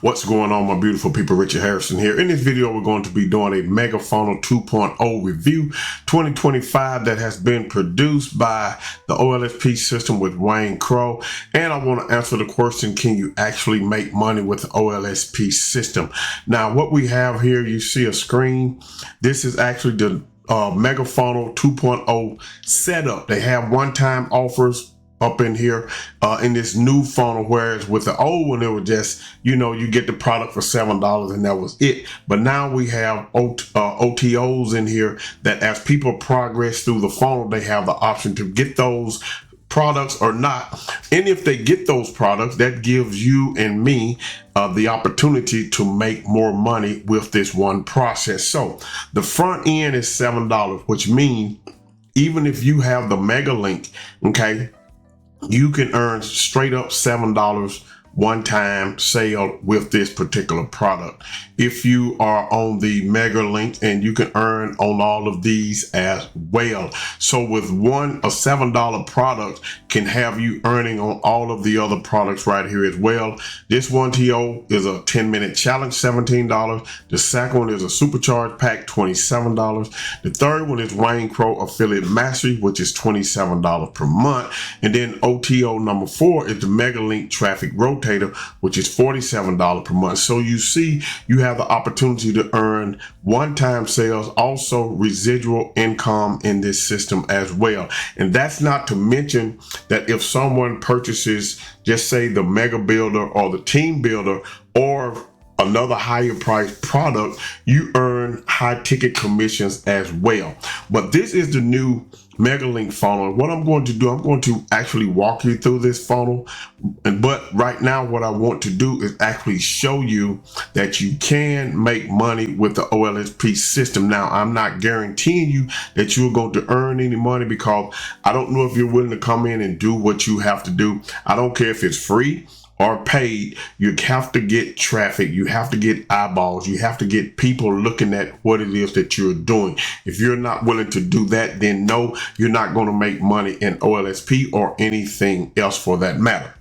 What's going on, my beautiful people? Richard Hairston here. In this video, we're going to be doing a Mega Funnel 2.0 review 2025 that has been produced by the OLSP system with Wayne Crow. And I want to answer the question, can you actually make money with the OLSP system? Now, what we have here, you see a screen. This is actually the Mega Funnel 2.0 setup. They have one-time offers up in here in this new funnel, whereas with the old one, it was just, you get the product for $7 and that was it. But now we have OTOs in here that as people progress through the funnel, they have the option to get those products or not. And if they get those products, that gives you and me the opportunity to make more money with this one process. So the front end is $7, which means even if you have the mega link, okay, you can earn straight up $7 one-time sale with this particular product. If you are on the mega link, and you can earn on all of these as well. So with a $7 product can have you earning on all of the other products right here as well. This one TO is a 10-minute challenge, $17. The second one is a supercharge pack, $27. The third one is Wayne Crow Affiliate Mastery, which is $27 per month. And then OTO number 4 is the mega link traffic rotator, which is $47 per month. So you see, you have the opportunity to earn one-time sales, also residual income in this system as well. And that's not to mention that if someone purchases, just say the mega builder or the team builder or another higher priced product, you earn high ticket commissions as well. But this is the new mega link funnel. What I'm going to do, I'm going to actually walk you through this funnel. But right now, what I want to do is actually show you that you can make money with the OLSP system. Now, I'm not guaranteeing you that you're going to earn any money, because I don't know if you're willing to come in and do what you have to do. I don't care if it's free or paid. You have to get traffic, you have to get eyeballs, you have to get people looking at what it is that you're doing. If you're not willing to do that, then no, you're not going to make money in OLSP or anything else for that matter.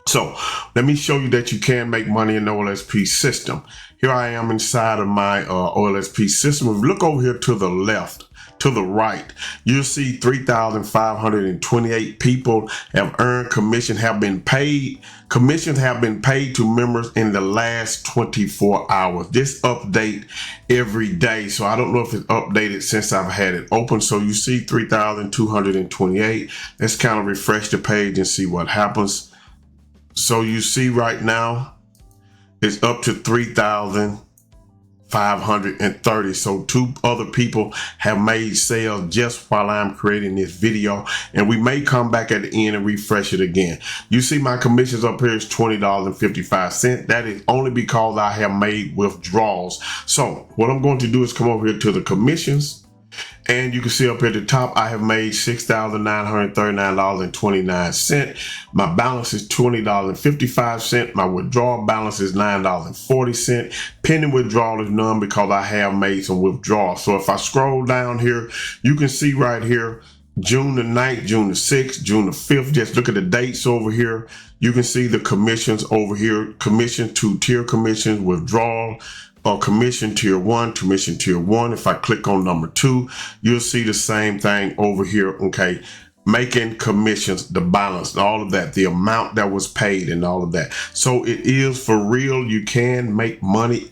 So let me show you that you can make money in the OLSP system. Here I am inside of my OLSP system. If you look over here to the left, to the right, you'll see 3,528 people have earned commission, have been paid. Commissions have been paid to members in the last 24 hours. This update every day. So I don't know if it's updated since I've had it open. So you see 3,228. Let's kind of refresh the page and see what happens. So you see right now it's up to 3,530. So 2 other people have made sales just while I'm creating this video, and we may come back at the end and refresh it again. You see my commissions up here is $20.55. That is only because I have made withdrawals. So what I'm going to do is come over here to the commissions, and you can see up here at the top, I have made $6,939.29. My balance is $20.55. My withdrawal balance is $9.40. Pending withdrawal is none, because I have made some withdrawals. So if I scroll down here, you can see right here, June the 9th, June the 6th, June the 5th. Just look at the dates over here. You can see the commissions over here. Commission, 2-tier commissions, withdrawal, commission tier 1, commission tier 1. If I click on number 2, you'll see the same thing over here. Okay, making commissions, the balance, all of that, the amount that was paid and all of that. So it is for real. You can make money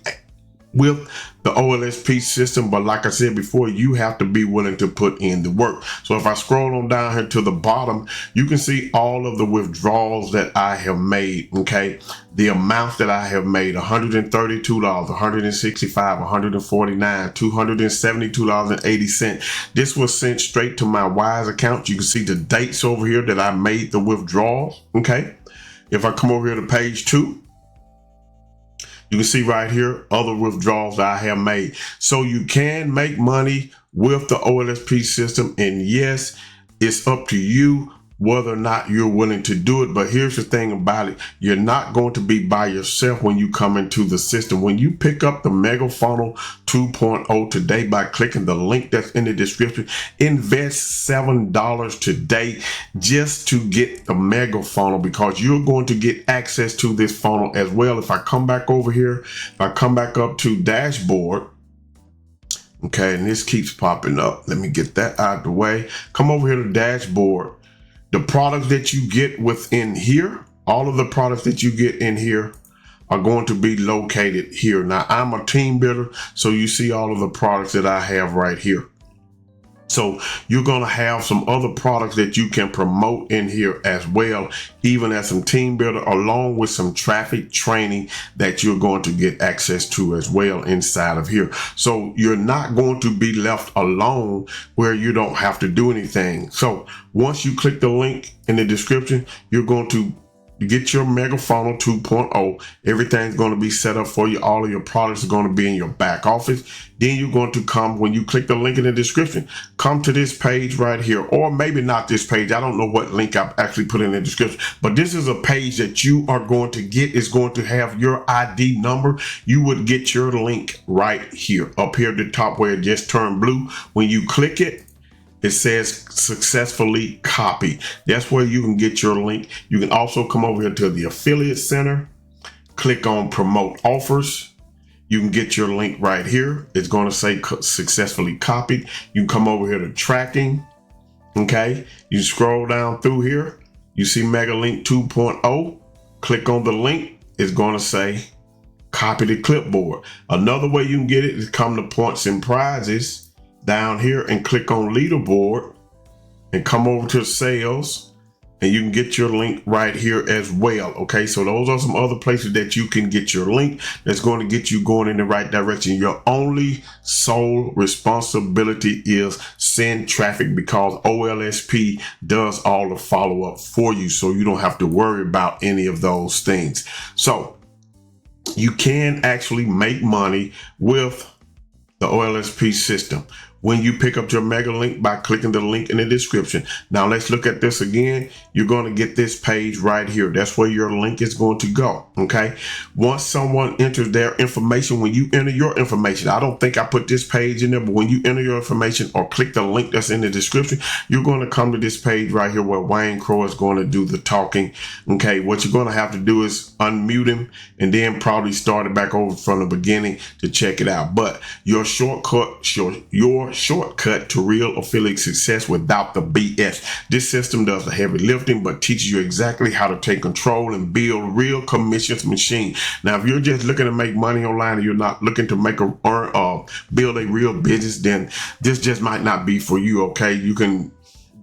with the OLSP system, but like I said before, you have to be willing to put in the work. So if I scroll on down here to the bottom, you can see all of the withdrawals that I have made. Okay, the amounts that I have made: $132, $165, $149, $272.80. This was sent straight to my Wise account. You can see the dates over here that I made the withdrawals. Okay, if I come over here to page 2, you can see right here other withdrawals that I have made. So you can make money with the OLSP system. And yes, it's up to you whether or not you're willing to do it. But here's the thing about it. You're not going to be by yourself when you come into the system. When you pick up the Mega Funnel 2.0 today by clicking the link that's in the description, invest $7 today just to get the Mega Funnel, because you're going to get access to this funnel as well. If I come back over here, if I come back up to dashboard, okay, and this keeps popping up. Let me get that out of the way. Come over here to dashboard. The products that you get within here, all of the products that you get in here are going to be located here. Now, I'm a team builder, so you see all of the products that I have right here. So you're going to have some other products that you can promote in here as well, even as some team builder, along with some traffic training that you're going to get access to as well inside of here. So you're not going to be left alone where you don't have to do anything. So once you click the link in the description, you're going to get your Mega Funnel 2.0. Everything's going to be set up for you. All of your products are going to be in your back office. Then you're going to come, when you click the link in the description, come to this page right here, or maybe not this page. I don't know what link I've actually put in the description, but this is a page that you are going to get. It's going to have your ID number. You would get your link right here, up here at the top where it just turned blue. When you click it, it says successfully copied. That's where you can get your link. You can also come over here to the affiliate center, click on promote offers. You can get your link right here. It's going to say successfully copied. You can come over here to tracking. Okay. You scroll down through here. You see Mega Link 2.0. Click on the link. It's going to say copy to clipboard. Another way you can get it is come to points and prizes down here and click on leaderboard and come over to sales, and you can get your link right here as well. Okay, so those are some other places that you can get your link that's going to get you going in the right direction. Your only sole responsibility is send traffic, because OLSP does all the follow-up for you, so you don't have to worry about any of those things. So you can actually make money with the OLSP system when you pick up your Mega Link by clicking the link in the description. Now let's look at this again. You're going to get this page right here. That's where your link is going to go. Okay. Once someone enters their information, when you enter your information, I don't think I put this page in there, but when you enter your information or click the link that's in the description, you're going to come to this page right here where Wayne Crow is going to do the talking. Okay. What you're going to have to do is unmute him and then probably start it back over from the beginning to check it out. But your shortcut to real affiliate success without the BS. This system does the heavy lifting, but teaches you exactly how to take control and build real commissions machine. Now, if you're just looking to make money online and you're not looking to make build a real business, then this just might not be for you. Okay, you can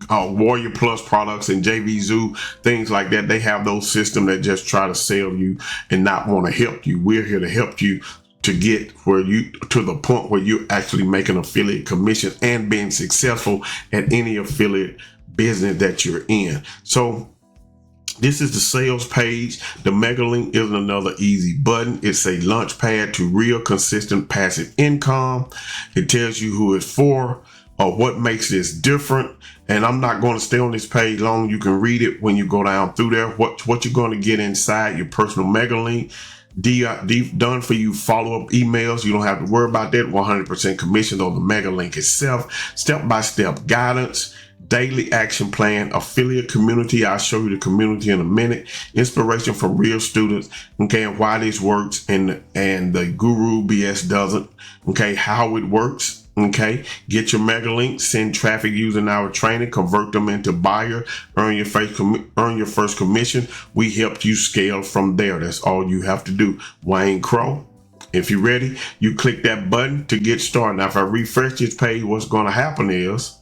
Warrior Plus products and JV Zoo, things like that. They have those systems that just try to sell you and not want to help you. We're here to help you to get where you to the point where you're actually making affiliate commissions and being successful at any affiliate business that you're in. So this is the sales page. The Mega Link isn't another easy button. It's a launch pad to real consistent passive income. It tells you who it's for, or what makes this different. And I'm not going to stay on this page long. You can read it when you go down through there. What you're going to get inside your personal Mega Link. Done for you follow-up emails. You don't have to worry about that. 100% commission on the Mega Link itself. Step-by-step guidance, daily action plan, affiliate community. I'll show you the community in a minute. Inspiration from real students. Okay, and why this works and the guru BS doesn't. Okay, how it works. Okay, get your Mega Link, send traffic using our training, convert them into buyer, earn your first commission. We help you scale from there. That's all you have to do. Wayne Crow. If you're ready, you click that button to get started. Now, if I refresh this page, what's going to happen is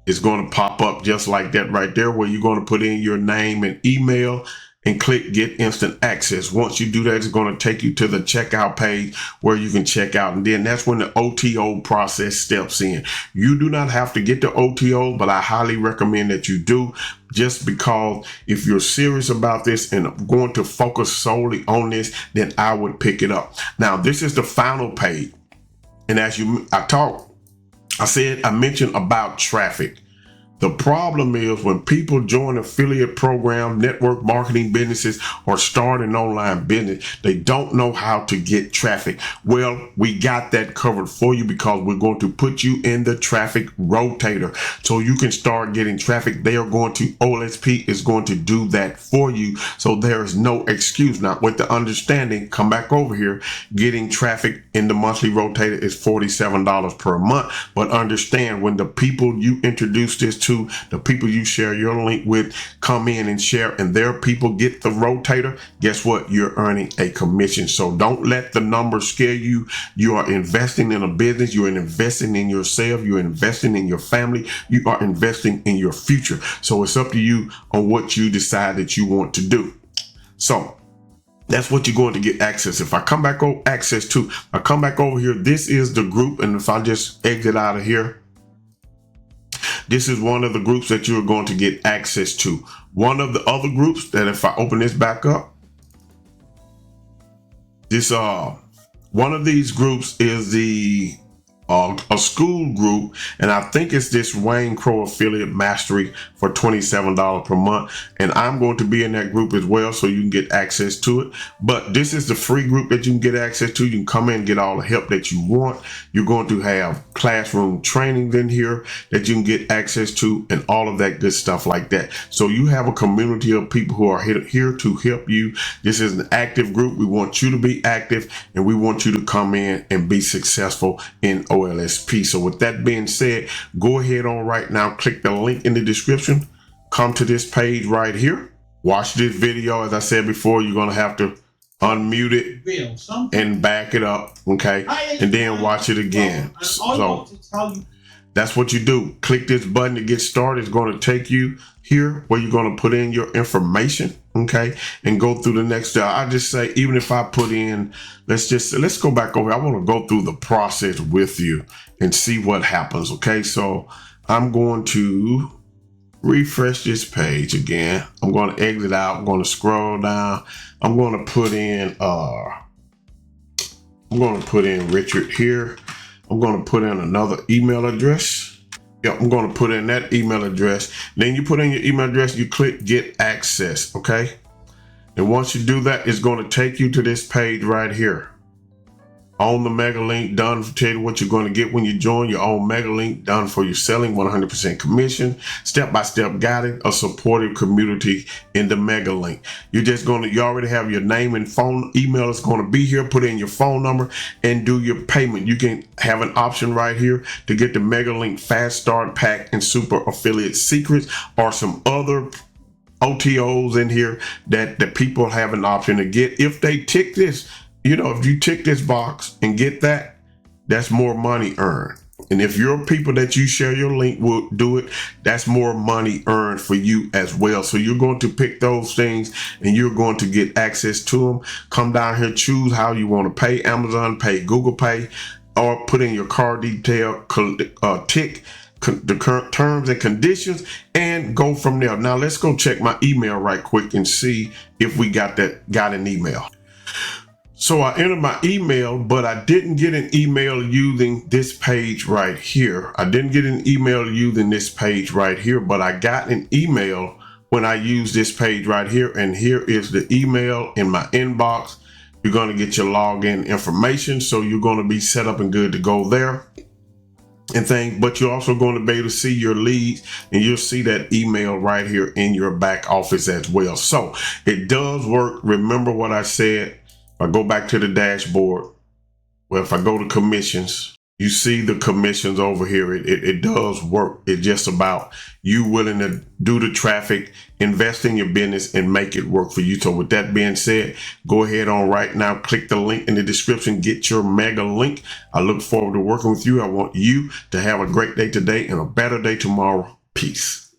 it's going to pop up just like that right there, where you're going to put in your name and email and click get instant access. Once you do that, it's going to take you to the checkout page where you can check out. And then that's when the OTO process steps in. You do not have to get the OTO, but I highly recommend that you do, just because if you're serious about this and going to focus solely on this, then I would pick it up. Now, this is the final page. And as I mentioned about traffic. The problem is when people join affiliate program, network marketing businesses, or start an online business, they don't know how to get traffic. Well, we got that covered for you because we're going to put you in the traffic rotator so you can start getting traffic. OLSP is going to do that for you. So there is no excuse. Now, with the understanding, come back over here, getting traffic in the monthly rotator is $47 per month. But understand, when the people you introduce this to, the people you share your link with, come in and share, and their people get the rotator, guess what? You're earning a commission. So don't let the numbers scare you. You are investing in a business. You are investing in yourself. You're investing in your family. You are investing in your future. So it's up to you on what you decide that you want to do. So that's what you're going to get access. If I come back over I come back over here, this is the group. And if I just exit out of here, this is one of the groups that you're going to get access to. One of the other groups that, if I open this back up, one of these groups is the a Skool group, and I think it's this Wayne Crow affiliate mastery for $27 per month, and I'm going to be in that group as well, so you can get access to it. But this is the free group that you can get access to. You can come in and get all the help that you want. You're going to have classroom trainings in here that you can get access to, and all of that good stuff like that. So you have a community of people who are here to help you. This is an active group. We want you to be active, and we want you to come in and be successful in OLSP. So with that being said, go ahead on right now, click the link in the description, come to this page right here, watch this video. As I said before, you're going to have to unmute it and back it up, okay, and then watch it again. So that's what you do. Click this button to get started. It's going to take you here where you're going to put in your information, okay, and go through the next step. I just say, even if I put in, let's go back over. I want to go through the process with you and see what happens, okay? So I'm going to refresh this page again. I'm going to exit out. I'm going to scroll down. I'm going to put in Richard here. I'm going to put in another email address. Yep, I'm going to put in that email address. Then you put in your email address, you click get access, okay? And once you do that, it's going to take you to this page right here. On the mega link, done to tell you what you're going to get when you join your own mega link, done for your selling, 100% commission, step-by-step guided, a supportive community in the mega link. You already have your name and phone, email is going to be here. Put in your phone number and do your payment. You can have an option right here to get the mega link fast start pack and super affiliate secrets, or some other OTOs in here that the people have an option to get. If they tick this, if you tick this box and get that, that's more money earned. And if your people that you share your link will do it, that's more money earned for you as well. So you're going to pick those things and you're going to get access to them. Come down here, choose how you want to pay: Amazon Pay, Google Pay, or put in your card detail, tick the current terms and conditions, and go from there. Now let's go check my email right quick and see if we got an email. So I entered my email, but I didn't get an email using this page right here. But I got an email when I used this page right here. And here is the email in my inbox. You're going to get your login information. So you're going to be set up and good to go there and things. But you're also going to be able to see your leads, and you'll see that email right here in your back office as well. So it does work. Remember what I said. I go back to the dashboard. Well, if I go to commissions, you see the commissions over here. It does work. It's just about you willing to do the traffic, invest in your business, and make it work for you. So with that being said, go ahead on right now, click the link in the description, get your mega link. I look forward to working with you. I want you to have a great day today and a better day tomorrow. Peace.